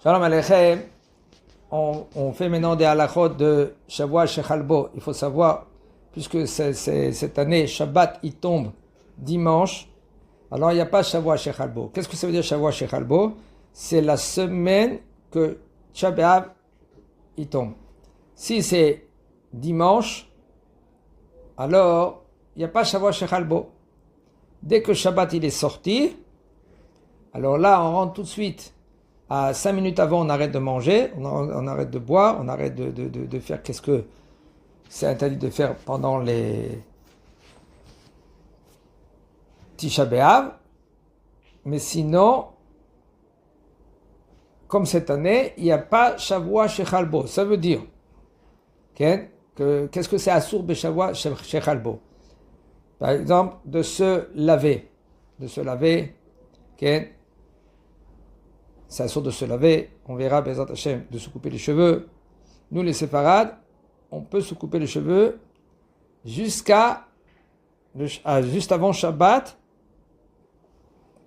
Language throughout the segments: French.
Shalom Aleichem, on fait maintenant des halachot de Shavua Shechalbo. Il faut savoir, puisque cette année, Shabbat, il tombe dimanche, alors il n'y a pas Shavua Shechalbo. Qu'est-ce que ça veut dire Shavua Shechalbo? C'est la semaine que Shabbat, il tombe. Si c'est dimanche, alors il n'y a pas Shavua Shechalbo. Dès que Shabbat il est sorti, alors là on rentre tout de suite. À 5 minutes avant, on arrête de manger, on arrête de boire, on arrête de faire qu'est-ce que c'est interdit de faire pendant les Tisha B'Av. Mais sinon, comme cette année, il n'y a pas Shavua Shechalbo. Ça veut dire, qu'est-ce que c'est Asur B'Shavua Shechalbo? Par exemple, de se laver. C'est assuré de se laver, on verra Bezat Hashem de se couper les cheveux. Nous les séfarades, on peut se couper les cheveux juste avant Shabbat,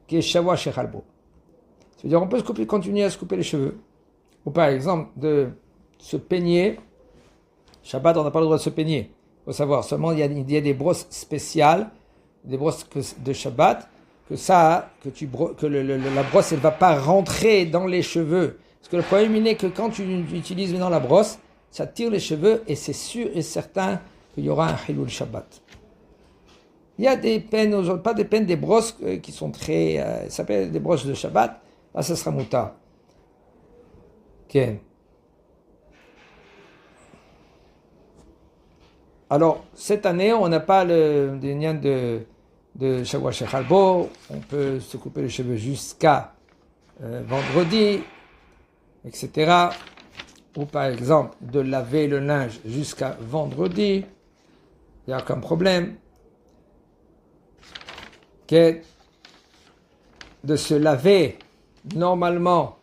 qui est Shavua Shechalbo. C'est-à-dire on peut continuer à se couper les cheveux. Ou par exemple de se peigner. Shabbat, on n'a pas le droit de se peigner. Il faut savoir, seulement il y a des brosses spéciales, des brosses de Shabbat, la brosse, elle ne va pas rentrer dans les cheveux. Parce que le problème, il est que quand tu utilises maintenant la brosse, ça tire les cheveux et c'est sûr et certain qu'il y aura un Hilul Shabbat. Il y a des peines, pas des peines, des brosses qui sont très... ça s'appelle des brosses de Shabbat. Là, ça sera mouta. Ok. Alors, cette année, on n'a pas le lien de Shavua Shechalbo, on peut se couper les cheveux jusqu'à vendredi, etc. Ou par exemple, de laver le linge jusqu'à vendredi, il n'y a aucun problème. De se laver normalement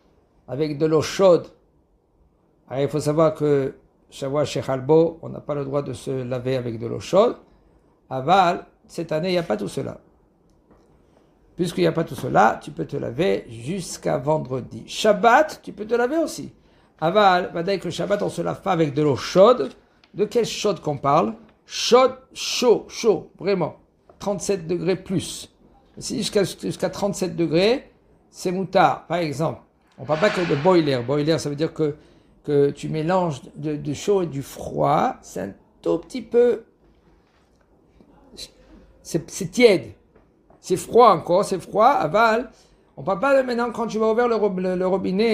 avec de l'eau chaude. Alors, il faut savoir que Shavua Shechalbo, on n'a pas le droit de se laver avec de l'eau chaude. Aval, cette année, il n'y a pas tout cela. Puisqu'il n'y a pas tout cela, tu peux te laver jusqu'à vendredi. Shabbat, tu peux te laver aussi. Aval, va dire que le Shabbat, on ne se lave pas avec de l'eau chaude. De quelle chaude qu'on parle? Chaude, chaud, vraiment. 37 degrés plus. Si jusqu'à 37 degrés, c'est moutard. Par exemple, on ne parle pas que de boiler. Boiler, ça veut dire que tu mélanges du chaud et du froid. C'est un tout petit peu... C'est tiède, c'est froid encore, c'est froid, aval. On ne parle pas de maintenant quand tu vas ouvrir le robinet.